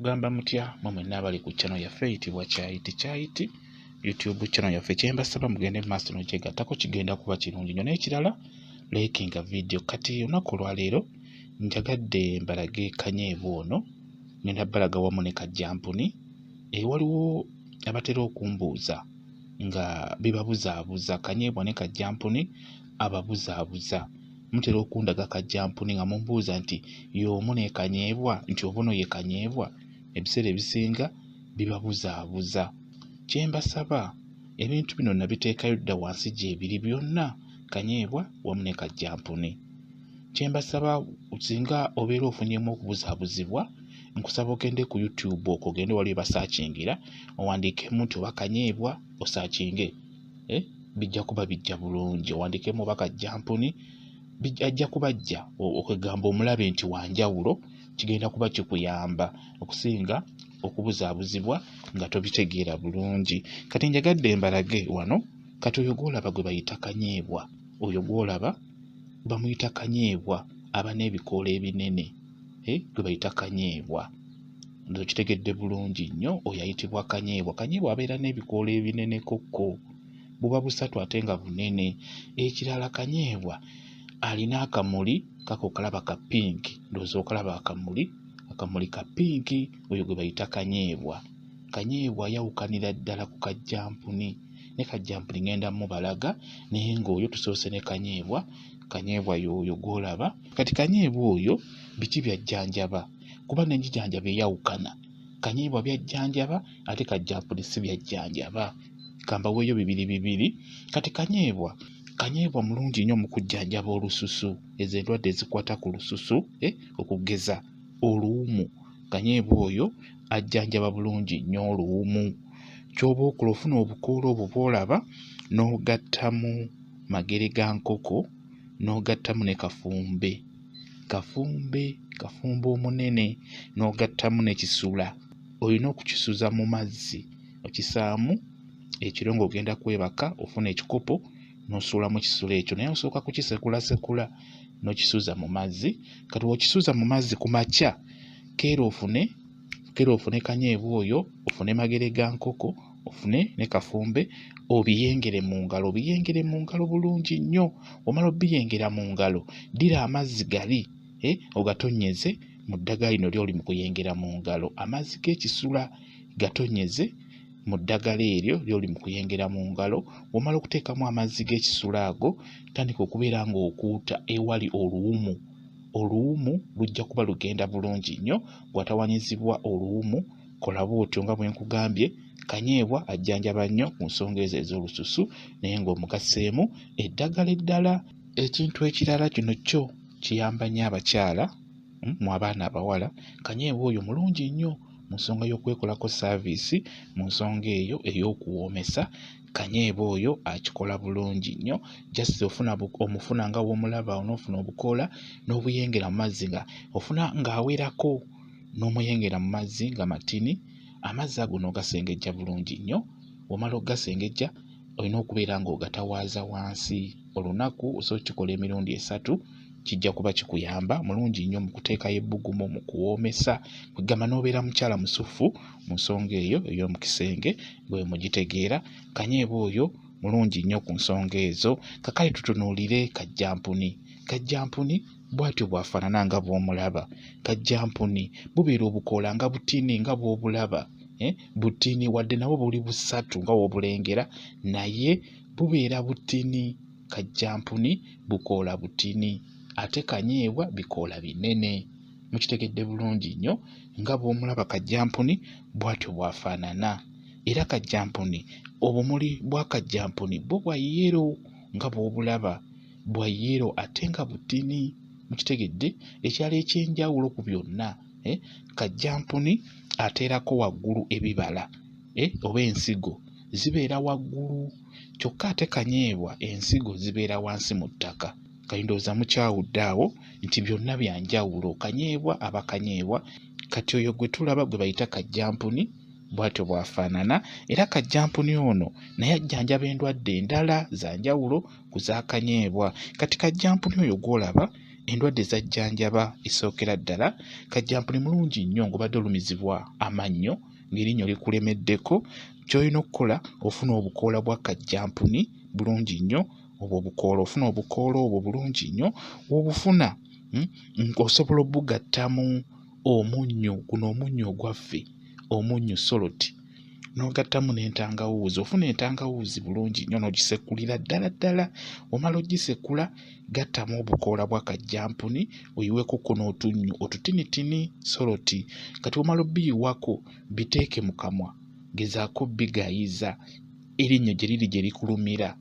Mugamba mutya mmwe n'abali ku channel yaffe eyitibwa Kyayiti YouTube channel yaffe. Kyembasaba mugende mu maaso n'okyegattako, kigenda kuba kirungi nnyo. N'ekirala likinga video. Kati olunaku olwaleero njagadde mbalage Kanyeebwa ono, ngenda balaga wamu ne Kajjampuni. Waliwo abatera okumbuuza nga bibabuzaabuza Kanyeebwa ne Kajjampuni ababuzaabuza. Mutera okundaga Kajjampuni nga mumbuuza nti y'omu ne Kanyeebwa, nti obuno ye Kanyeebwa. Ebiseera ebisinga bibabuzaabuza. Kyembasaba ebintu bino nabiteekayo dda wansi gyebiri byonna, Kanyeebwa wamu ne Kajjampuni. Kyembasaba singa obeera ofunyemu okubuzaabuzibwa, nkusaba ogende ku YouTube okwo, ogende wali basaakingira, owandiikemu nti oba Kanyeebwa osaakinge. Bijja kuba bijja bulungi. Owandiikemu oba Kajjampuni, ajja kubajja okwegamba omulabe nti wanjawulo, kigenda kuba kikuyamba okusinga okubuzaabuzibwa nga tobitegeera bulungi. Kati njagadde mbalage wano, kati oyo gw'olaba gwe bayita Kanyeebwa. Oyo gw'olaba bamuyita Kanyeebwa, aba n'ebikoola ebinene. Gwe bayita Kanyeebwa. Ndoza kitegedde bulungi nnyo, oyo ayitibwa Kanyeebwa. Kanyeebwa abeera n'ebikoola ebinene kokko, buba busatu ate nga bunene. Ekirala Kanyeebwa alina akamuli kako kalaba ka pinki, ndowooza okalaba akamuli ka pinki, oyo gwe bayita Kanyeebwa. Kanyeebwa yawukanira ddala ku Kajjampuni. Ne Kajjampuni ngenda mubalaga, naye ng'oyo tusoose ne Kanyeebwa. Kanyeebwa y'oyo gw'olaba. Kati Kanyeebwa oyo biki byajjanjaba? Kuba n'enjijanjaba eyawukana. Kanyeebwa byajjanjaba ate Kajjampuni si byajjanjaba. Kambaweeyo bibiri. Kati Kanyeebwa mulungi nnyo mu kujjanjaba olususu, ezo endwadde ezikwata ku lususu, okugeza oluwumu. Kanyeebwa oyo ajjanjaba bulungi nnyo oluwumu. Ky'oba okola ofuna obukoola obwo bw'olaba, n'ogattamu magere ga nkoko, n'ogattamu ne kafumbe omunene, n'ogattamu n'ekisula. Olina okukisuza mu mazzi, okisaamu ekiro ng'ogenda kwebaka, ofuna ekikopo n'osuulamu ekisula ekyo, naye osooka kukisekulasekula n'okisuza mu mazzi. Kati w'okisuza mu mazzi ku makya, keera ofune Kanyeebwa oyo, ofune magere ga nkoko, ofune ne kafumbe, obiyengere mu ngalo bulungi nnyo. Omala obiyengera mu ngalo, ddira amazzi gali, ogatonnyeze mu ddagala lino ly'oli mu kuyengera mu ngalo. Amazzi g'ekisula gatonnyeze mu ddagala eryo ly'oli mu kuyengera mu ngalo. Omala okuteekamu amazzi g'ekisula ago, tandika okubeera ng'okuuta ewali oluwumu. Oluwumu lujja kuba lugenda bulungi nnyo. Bw'atawanyizibwa oluwumu, kola bw'otyo nga bwe nkugambye. Kanyeebwa ajjanjaba nnyo ku nsonga ezo ez'olususu, naye ng'omugaseemu eddagala eddala. Ekintu ekirala kino kyo kiyamba nnyo abakyala mu abaana abawala. Kanyeebwa oyo mulungi nnyo mu nsonga y'okwekolako saaviisi, mu nsonga eyo ey'okuwoomesa. Kanyeebwa oyo akikola bulungi nnyo. Just omufuna nga w'omulaba, onoofuna obukoola n'obuyengera mu mazzi, nga ofuna ng'awerako, n'omuyengera mu mazzi nga matini. Amazzi ago n'ogasengejja bulungi nnyo. Omala ogasengejja, olina okubeera ng'ogatawaaza wansi. Olunaku osobola okukikola emirundi 3, kijja kuba kikuyamba mulungi nnyo mu kuteekayo ebbugumu, mu kuwoomesa. Kwegamba n'obeera mukyala musufu mu nsonga eyo ey'omu kisenge, bwe mugitegeera. Kanyeebwa oyo mulungi nnyo ku nsonga ezo. Kakale tutunuulire Kajjampuni bw'atyo bw'afaanana nga bw'omulaba. Kajjampuni bubeera obukoola nga butini nga bw'obulaba. Butini wadde nabwo buli busatu nga w'obulengera, naye bubeera butini. Kajjampuni bukoola butini, ate Kanyeebwa bikoola binene. Mukitegedde bulungi nnyo nga bw'omulaba Kajjampuni bw'atyo bw'afaanana. Era Kajjampuni, obumuli bwa Kajjampuni bwo bwa yero nga bw'obulaba, bwa yero ate nga butini. Mukitegedde ekyalo ekyenjawulo ku byonna. Kajjampuni ateerako waggulu ebibala, oba ensigo zibeera waggulu, kyokka ate Kanyeebwa ensigo zibeera wansi mu ttaka. Ndowooza mukyawudde awo nti byonna bya njawulo. Kanyeebwa aba Kanyeebwa. Kati oyo gwe tulaba gwe bayita Kajjampuni bw'atyo bw'afaanana. Era Kajjampuni ono naye ajjanjaba endwadde endala za njawulo ku za Kanyeebwa. Kati Kajjampuni oyo gw'olaba endwadde ezajjanjaba esookera ddala kajjampuni mulungi nnyo ng'obadde olumizibwa amannyo ng'erinnyo likulemeddeko. Ky'olina okukola ofuna obukoola bwa kajjampuni bulungi nnyo. Obwo obukoola ofuna obukoola obwo bulungi nnyo w'obufuna osobola obugattamu omunnyo guno omunnyo ogwaffe omunnyo soloti n'ogattamu n'entangawuuzi. Ofuna entangawuuzi bulungi nnyo n'ogisekulira ddala. Omala ogisekula gattamu obukoola bwa kajjampuni oyiweko n'otunnyo otutinitini soloti. Kati omala obiyiwako biteeke mu kamwa gezaako bigayiza erinnyo gye liri gye likulumira.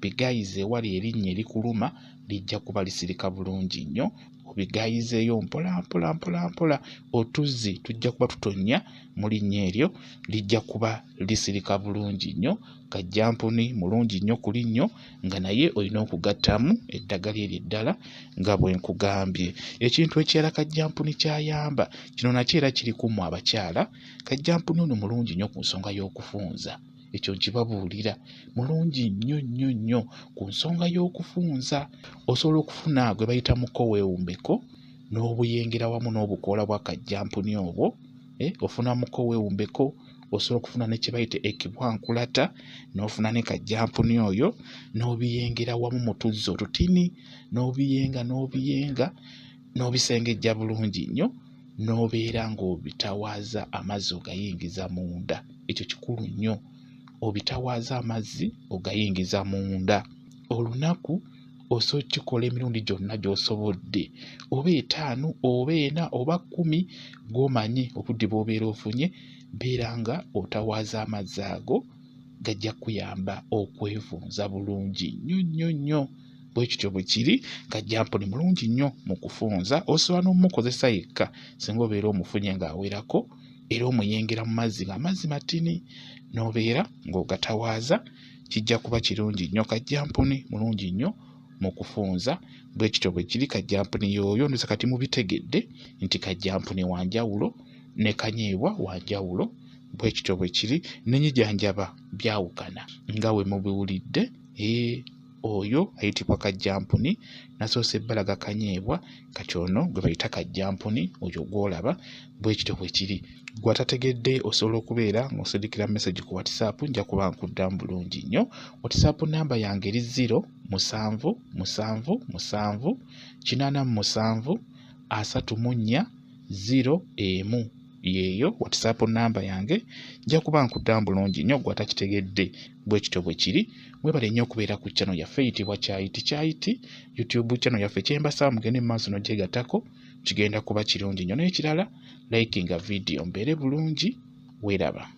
Bigayiza ewali erinnyo erikuluma lijja kuba lisirika bulungi nnyo. Obigayizeeyo mpola otuzzi tujja kuba tutonnya mu linnya eryo lijja kuba lisirika bulungi nnyo. Kajjampuni mulungi nnyo ku linnyo nga naye olina okugattamu eddagala eryo eddala nga bwe nkugambye. Ekintu ekirala kajjampuni ky'ayamba kino nakyo era kiriku mmwe abakyala. Kajjampuni ono mulungi nnyo ku nsonga y'okufunza. Ekyo nkibabuulira mulungi nnyo ku nsonga y'okufunza. Osobola okufuna gwe bayita mukoweewumbeko n'obuyengera wamu n'obukoola bwa kajjampuni obwo. Ofuna mukoweewumbeko, osobola okufuna ne kye bayita ekibwankulata n'ofuna ne kajjampuni oyo n'obiyengera wamu mu tuzzi otutini n'obiyenga n'obisengejja bulungi nnyo n'obeera ng'obitawaaza amazzi ogayingiza munda. Ekyo kikulu nnyo. Obitawaaza amazzi ogayingiza munda. Olunaku osobola okukikola emirundi gyonna gy'osobodde, oba 5 oba 4 oba 10 gw'omanyi obudde bw'obeera ofunye. Beera nga otawaaza amazzi ago gajja kuyamba okwevunza bulungi nnyo. Bwe kityo bwe kiri. Kajjampuni mulungi nnyo mu kufunza. Osobola n'omukozesa yekka singa obeera omufunye ng'awerako era omuyengera mu mazzi ng'amazzi matini n'obeera ng'ogatawaaza. Kijja kuba kirungi nnyo. Kajjampuni mulungi nnyo mu kufunza. Bwe kityo bwe kiri. Kajjampuni y'oyo ndoza kati mubitegedde nti kajjampuni wanjawulo ne kanyeebwa wanjawulo. Bwe kityo bwe kiri. N'enyijanjaba byawukana nga we mubiwulidde. Oyo ayitibwa kajjampuni. Nasoose ebbalaga kanyeebwa kati ono gwe bayita kajjampuni oyo gw'olaba. Bwe kityo bwe kiri. Gwe atategedde osobola okubeera ng'osindikira message ku WhatsApp nja kuba nkuddamu bulungi nnyo. WhatsApp namba yange eri 077873401 yeeyo WhatsApp namba yange. Nja kuba nkuddamu bulungi nnyo gwe atakitegedde. Bwe kityo bwe kiri. Mwebale nnyo okubeera ku channel yaffe eyitibwa Kyayiti YouTube channel yaffe. Kyembasaba mugende mu maaso n'ogyegattako kigenda kuba kirungi nnyo. N'ekirala likinga video mbeere bulungi. Weeraba.